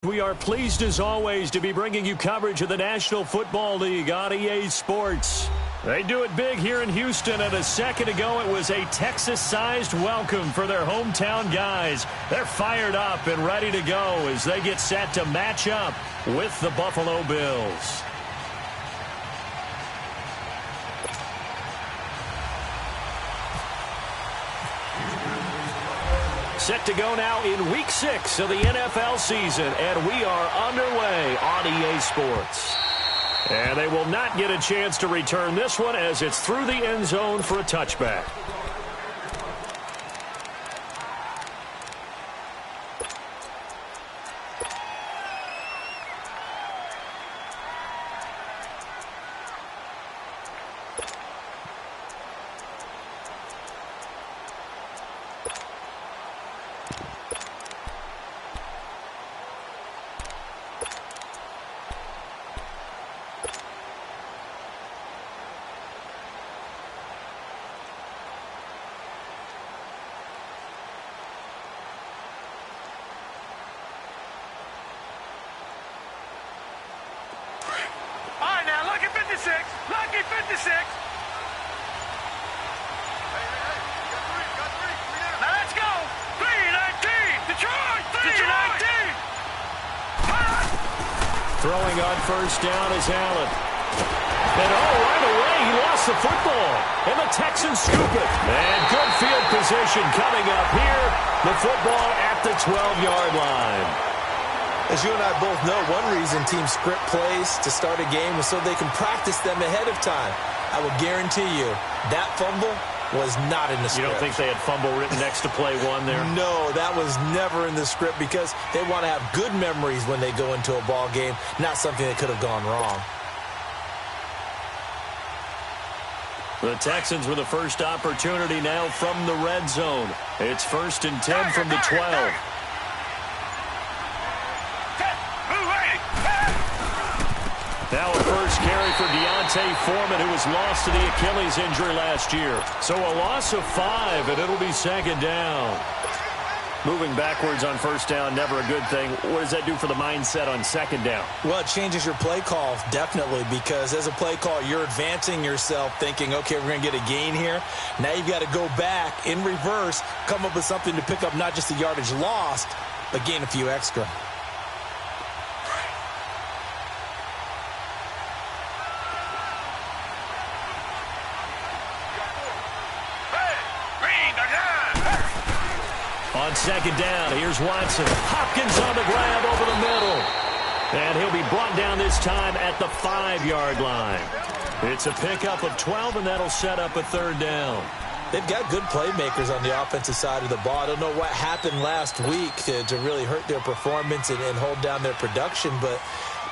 We are pleased as always to be bringing you coverage of the National Football League on EA Sports. They do it big here in Houston, and a second ago it was a Texas-sized welcome for their hometown guys. They're fired up and ready to go as they get set to match up with the Buffalo Bills. Set to go now in Week 6 of the NFL season, and we are underway on EA Sports. And they will not get a chance to return this one as it's through the end zone for a touchback. Lucky 56. Now let's go. 319. Detroit. 319. Throwing on first down is Allen. And right away he lost the football. And the Texans scoop it. And good field position coming up here. The football at the 12-yard line. As you and I both know, one reason teams script plays to start a game is so they can practice them ahead of time. I will guarantee you that fumble was not in the script. You don't think they had fumble written next to play one there? No, that was never in the script because they want to have good memories when they go into a ball game, not something that could have gone wrong. The Texans with the first opportunity now from the red zone. It's 1st and 10 from the 12. Now a first carry for Deontay Foreman, who was lost to the Achilles injury last year. So a loss of 5, and it'll be second down. Moving backwards on first down, never a good thing. What does that do for the mindset on second down? Well, it changes your play call, definitely, because as a play call, you're advancing yourself thinking, okay, we're going to get a gain here. Now you've got to go back in reverse, come up with something to pick up not just the yardage lost, but gain a few extra. On second down, here's Watson. Hopkins on the grab over the middle. And he'll be brought down this time at the 5-yard line. It's a pickup of 12, and that'll set up a third down. They've got good playmakers on the offensive side of the ball. I don't know what happened last week to really hurt their performance and hold down their production, but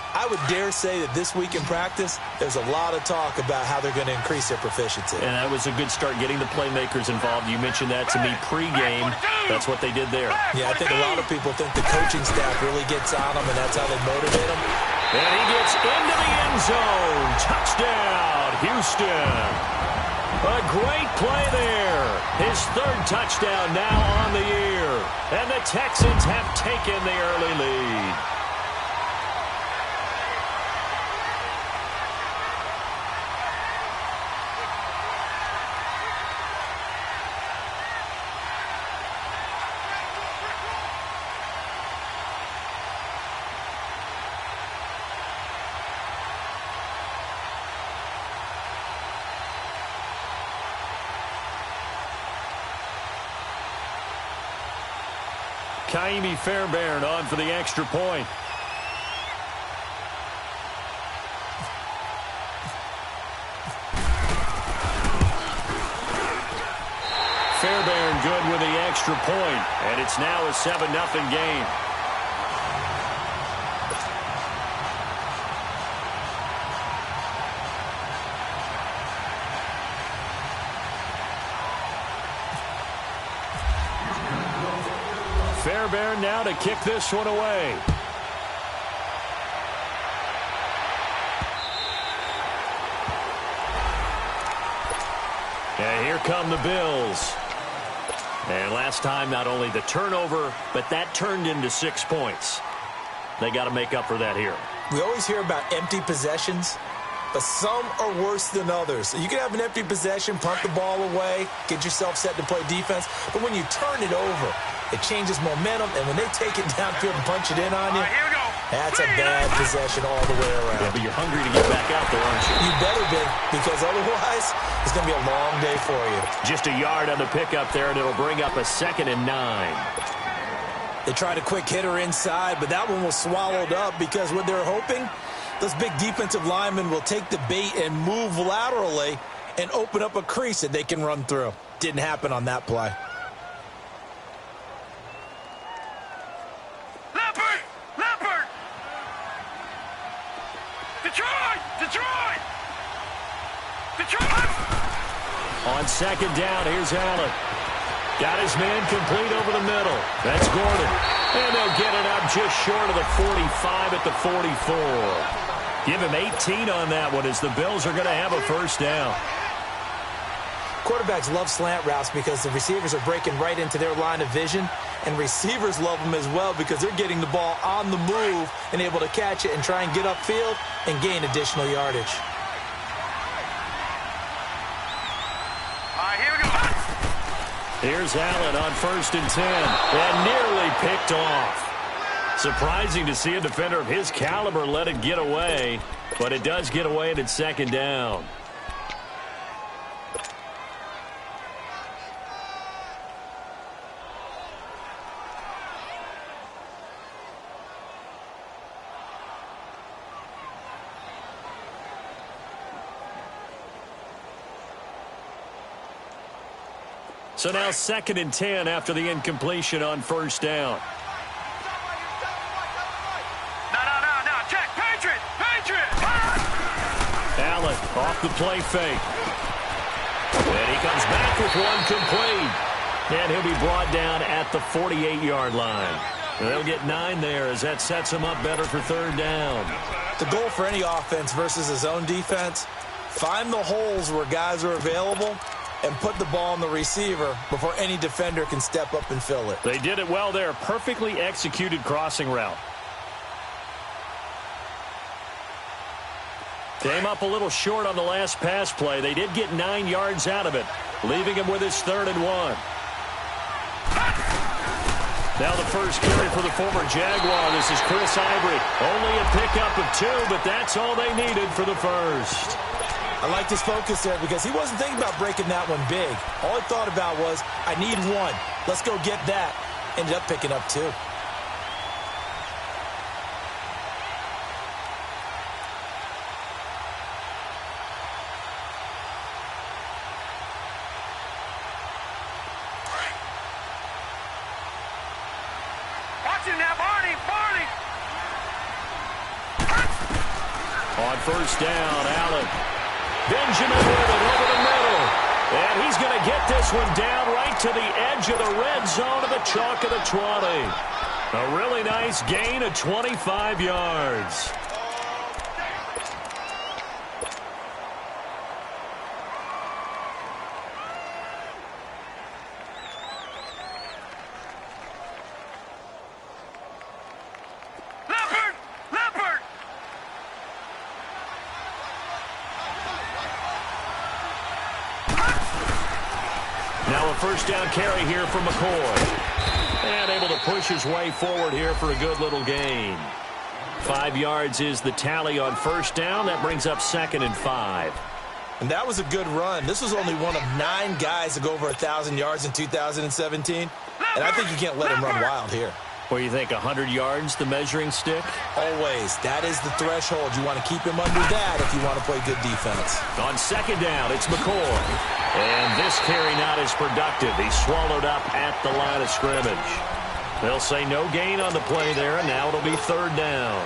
I would dare say that this week in practice, there's a lot of talk about how they're going to increase their proficiency. And that was a good start getting the playmakers involved. You mentioned that to me pregame. That's what they did there. Yeah, I think a lot of people think the coaching staff really gets on them, and that's how they motivate them. And he gets into the end zone. Touchdown, Houston. A great play there. His third touchdown now on the year. And the Texans have taken the early lead. Kaimi Fairbairn on for the extra point. Fairbairn good with the extra point, and it's now a 7-0 game. Fairbairn now to kick this one away. And here come the Bills. And last time, not only the turnover, but that turned into 6 points. They got to make up for that here. We always hear about empty possessions, but some are worse than others. You can have an empty possession, punt the ball away, get yourself set to play defense, but when you turn it over, it changes momentum, and when they take it downfield and punch it in on you, Here we go. that's a bad possession all the way around. Yeah, but you're hungry to get back out there, aren't you? You better be, because otherwise it's going to be a long day for you. Just a yard on the pickup there, and it'll bring up a 2nd and 9. They tried a quick hitter inside, but that one was swallowed up because what they're hoping, those big defensive linemen will take the bait and move laterally and open up a crease that they can run through. Didn't happen on that play. Leopard! Detroit! On 2nd down, here's Allen. Got his man complete over the middle. That's Gordon. And they'll get it up just short of the 45 at the 44. Give him 18 on that one as the Bills are going to have a 1st down. Quarterbacks love slant routes because the receivers are breaking right into their line of vision, and receivers love them as well because they're getting the ball on the move and able to catch it and try and get upfield and gain additional yardage. Here we go. Here's Allen on 1st and 10, and nearly picked off. Surprising to see a defender of his caliber let it get away, but it does get away and it's 2nd down. So now 2nd and 10 after the incompletion on 1st down. No. Check. Patriot. Allen off the play fake. And he comes back with one complete. And he'll be brought down at the 48-yard line. They'll get 9 there as that sets him up better for 3rd down. The goal for any offense versus his own defense, find the holes where guys are available and put the ball on the receiver before any defender can step up and fill it. They did it well there. Perfectly executed crossing route. Came up a little short on the last pass play. They did get 9 yards out of it, leaving him with his 3rd and 1. Now the first carry for the former Jaguar. This is Chris Ivory. Only a pickup of 2, but that's all they needed for the 1st. I liked his focus there because he wasn't thinking about breaking that one big. All he thought about was, I need 1. Let's go get that. Ended up picking up 2. Watch him now, Barney. On 1st down, Allen. Benjamin with it over the middle. And he's going to get this one down right to the edge of the red zone of the chalk of the 20. A really nice gain of 25 yards. Leopard! Now a 1st down carry here from McCoy. And able to push his way forward here for a good little gain. 5 yards is the tally on 1st down. That brings up 2nd and 5. And that was a good run. This was only one of 9 guys to go over 1,000 yards in 2017. And I think you can't let him run wild here. What do you think, 100 yards, the measuring stick? Always. That is the threshold. You want to keep him under that if you want to play good defense. On 2nd down, it's McCoy. And this carry not as productive. He's swallowed up at the line of scrimmage. They'll say no gain on the play there, and now it'll be 3rd down.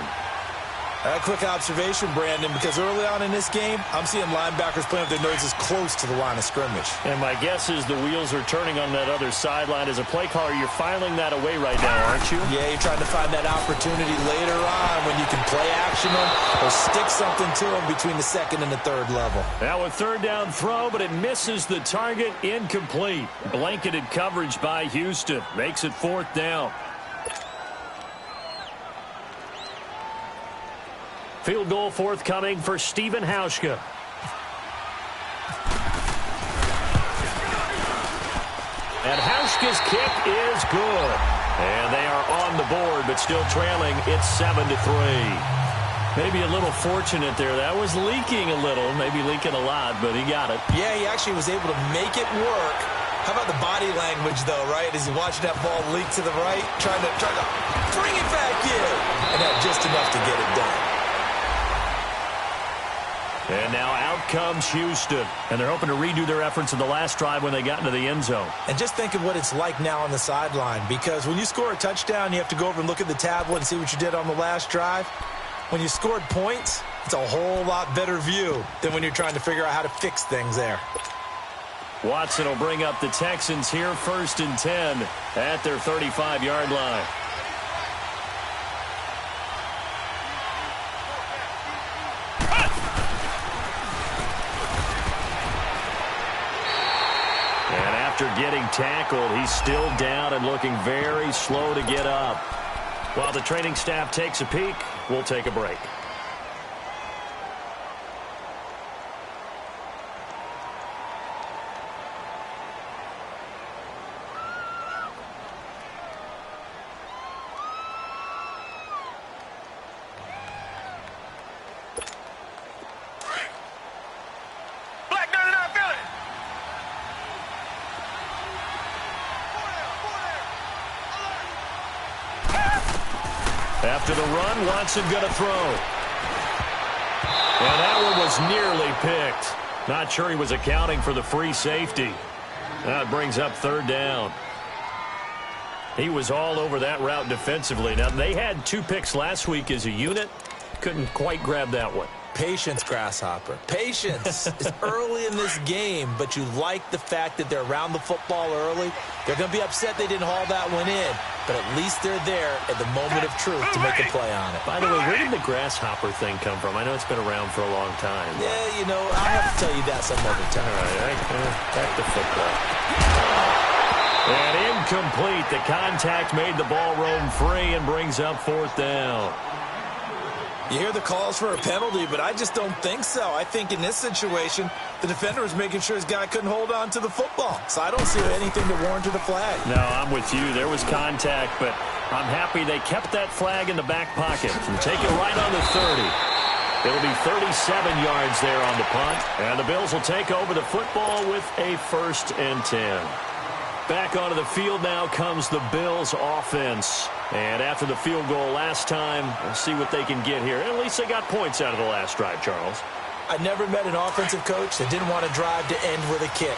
A quick observation, Brandon, because early on in this game, I'm seeing linebackers playing with their noses close to the line of scrimmage. And my guess is the wheels are turning on that other sideline. As a play caller, you're filing that away right now, aren't you? Yeah, you're trying to find that opportunity later on when you can play action them or stick something to them between the 2nd and the 3rd level. Now a 3rd down throw, but it misses the target. Incomplete. Blanketed coverage by Houston. Makes it 4th down. Field goal forthcoming for Stephen Hauschka. And Hauschka's kick is good. And they are on the board, but still trailing. It's 7-3. Maybe a little fortunate there. That was leaking a little, maybe leaking a lot, but he got it. Yeah, he actually was able to make it work. How about the body language, though, right? As he watched that ball leak to the right, trying to bring it back in. And had just enough to get it done. And now out comes Houston. And they're hoping to redo their efforts in the last drive when they got into the end zone. And just think of what it's like now on the sideline. Because when you score a touchdown, you have to go over and look at the tablet and see what you did on the last drive. When you scored points, it's a whole lot better view than when you're trying to figure out how to fix things there. Watson will bring up the Texans here 1st and 10 at their 35-yard line. And after getting tackled, he's still down and looking very slow to get up. While the training staff takes a peek, we'll take a break. After the run, Watson going to throw. And that one was nearly picked. Not sure he was accounting for the free safety. That brings up 3rd down. He was all over that route defensively. Now, they had 2 picks last week as a unit. Couldn't quite grab that one. Patience, Grasshopper. Patience. It's early in this game, but you like the fact that they're around the football early. They're going to be upset they didn't haul that one in, but at least they're there at the moment of truth to make a play on it. By the way, where did the Grasshopper thing come from? I know it's been around for a long time. Yeah, you know, I'll have to tell you that some other time. All right, back to football. And incomplete. The contact made the ball roam free and brings up 4th down. You hear the calls for a penalty, but I just don't think so. I think in this situation, the defender was making sure his guy couldn't hold on to the football. So I don't see anything to warrant the flag. No, I'm with you. There was contact, but I'm happy they kept that flag in the back pocket and take it right on the 30. It'll be 37 yards there on the punt, and the Bills will take over the football with a 1st and 10. Back onto the field now comes the Bills offense. And after the field goal last time, we'll see what they can get here. At least they got points out of the last drive, Charles. I never met an offensive coach that didn't want to drive to end with a kick.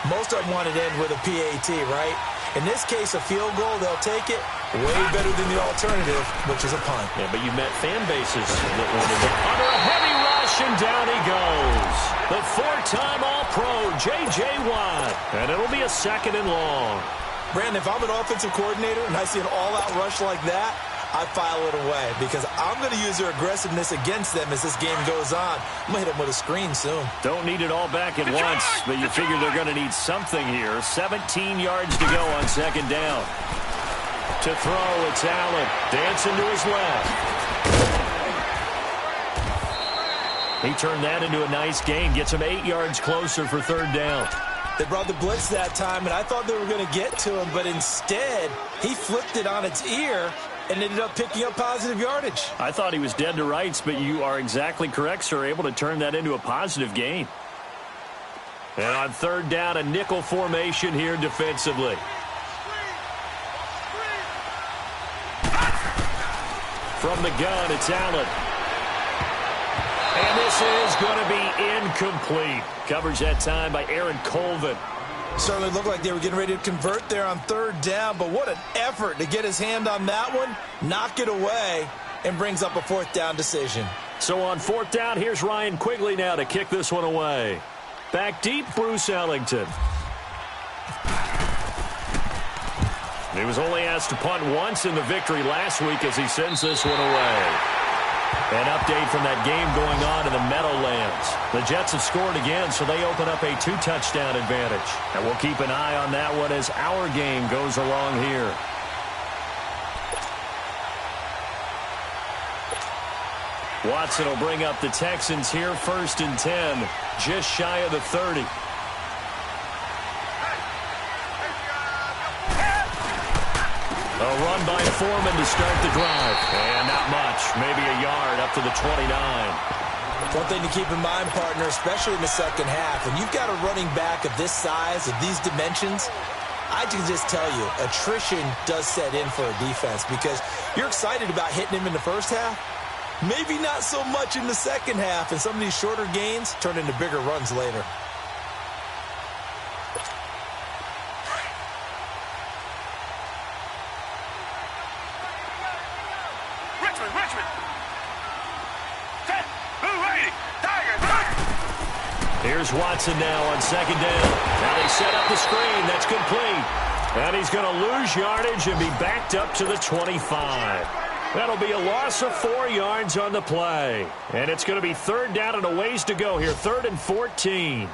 Most of them wanted to end with a PAT, right? In this case, a field goal, they'll take it way better than the alternative, which is a punt. Yeah, but you met fan bases that wanted to. Under a heavy rush, and down he goes. The 4-time All-Pro, J.J. Watt. And it'll be a 2nd and long. Brandon, if I'm an offensive coordinator and I see an all-out rush like that, I file it away because I'm going to use their aggressiveness against them as this game goes on. I'm going to hit them with a screen soon. Don't need it all back at once, but you figure they're going to need something here. 17 yards to go on 2nd down. To throw, it's Allen. Dancing to his left. He turned that into a nice gain. Gets him 8 yards closer for 3rd down. They brought the blitz that time, and I thought they were going to get to him, but instead, he flipped it on its ear and ended up picking up positive yardage. I thought he was dead to rights, but you are exactly correct, sir. Able to turn that into a positive gain. And on 3rd down, a nickel formation here defensively. From the gun, it's Allen. And this is going to be incomplete. Coverage that time by Aaron Colvin. Certainly looked like they were getting ready to convert there on 3rd down, but what an effort to get his hand on that one, knock it away, and brings up a 4th down decision. So on 4th down, here's Ryan Quigley now to kick this one away. Back deep, Bruce Ellington. He was only asked to punt once in the victory last week as he sends this one away. An update from that game going on in the Meadowlands. The Jets have scored again, so they open up a 2-touchdown advantage. And we'll keep an eye on that one as our game goes along here. Watson will bring up the Texans here, 1st and 10, just shy of the 30. A run by Foreman to start the drive. And not much, maybe a yard up to the 29. One thing to keep in mind, partner, especially in the second half, when you've got a running back of this size, of these dimensions, I can just tell you, attrition does set in for a defense because you're excited about hitting him in the first half. Maybe not so much in the second half, and some of these shorter gains turn into bigger runs later. Richmond. Set. Blue Lady. Tiger. Here's Watson now on 2nd down. Now they set up the screen. That's complete. And he's going to lose yardage and be backed up to the 25. That'll be a loss of 4 yards on the play. And it's going to be 3rd down and a ways to go here. 3rd and 14.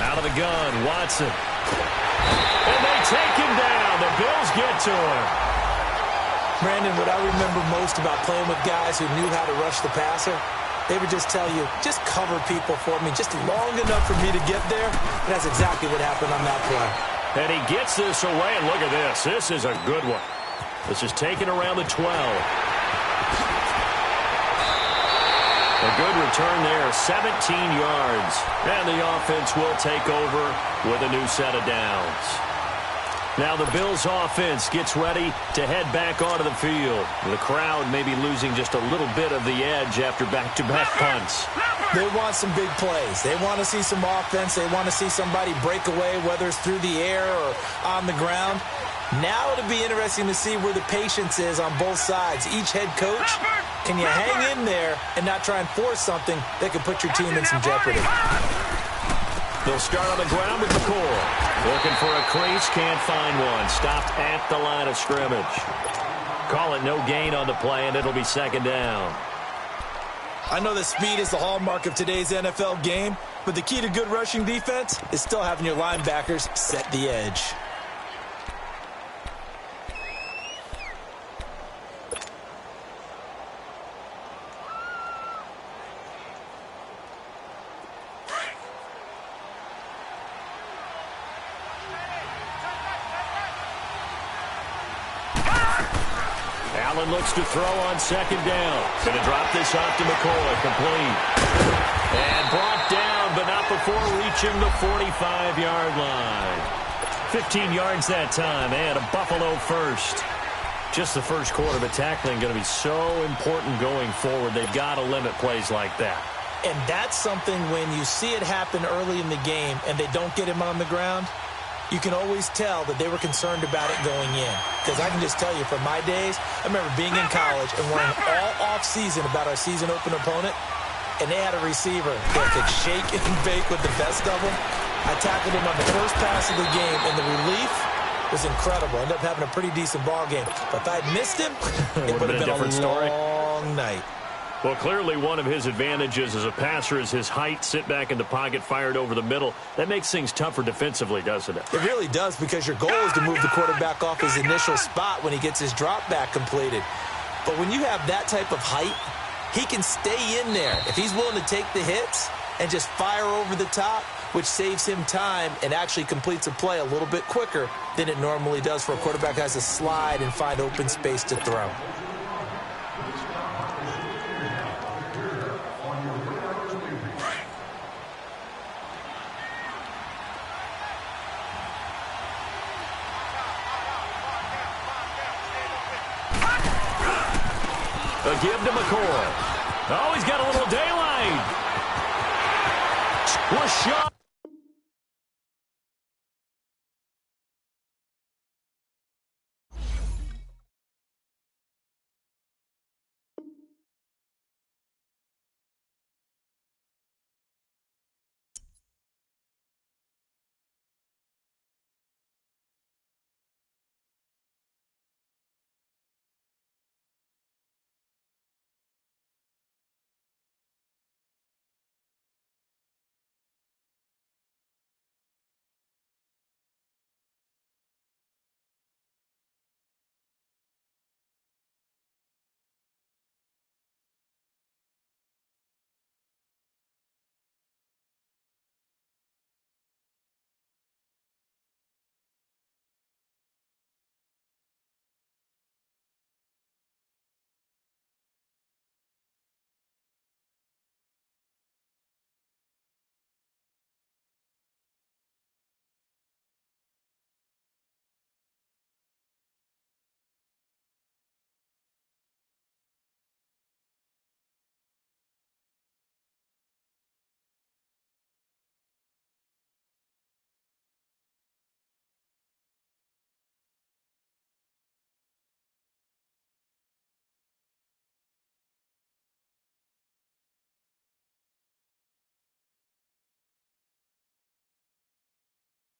Out of the gun, Watson. And they take him down. The Bills get to him. Brandon, what I remember most about playing with guys who knew how to rush the passer, they would just tell you, just cover people for me, just long enough for me to get there. And that's exactly what happened on that play. And he gets this away, and look at this. This is a good one. This is taken around the 12. A good return there, 17 yards. And the offense will take over with a new set of downs. Now the Bills offense gets ready to head back onto the field. The crowd may be losing just a little bit of the edge after back-to-back punts. They want some big plays. They want to see some offense. They want to see somebody break away, whether it's through the air or on the ground. Now it'll be interesting to see where the patience is on both sides. Each head coach, can you hang in there and not try and force something that could put your team in some jeopardy? They'll start on the ground with McCoy. Looking for a crease, can't find one. Stopped at the line of scrimmage. Call it no gain on the play, and it'll be 2nd down. I know that speed is the hallmark of today's NFL game, but the key to good rushing defense is still having your linebackers set the edge. Allen looks to throw on 2nd down. Going to drop this off to McCoy. Complete. And brought down, but not before reaching the 45-yard line. 15 yards that time, and a Buffalo first. Just the first quarter, but tackling going to be so important going forward. They've got to limit plays like that. And that's something when you see it happen early in the game and they don't get him on the ground, you can always tell that they were concerned about it going in. Because I can just tell you from my days, I remember being in college and worrying all off-season about our season-open opponent, and they had a receiver that could shake and bake with the best of them. I tackled him on the first pass of the game, and the relief was incredible. Ended up having a pretty decent ball game. But if I had missed him, it would have been a different story. long night. Well, clearly one of his advantages as a passer is his height. Sit back in the pocket, fired over the middle. That makes things tougher defensively, doesn't it? It really does, because your goal is to move the quarterback off his initial spot when he gets his drop back completed. But when you have that type of height, he can stay in there. If he's willing to take the hits and just fire over the top, which saves him time and actually completes a play a little bit quicker than it normally does for a quarterback who has to slide and find open space to throw. A give to McCoy. Oh, he's got a little daylight. Rashad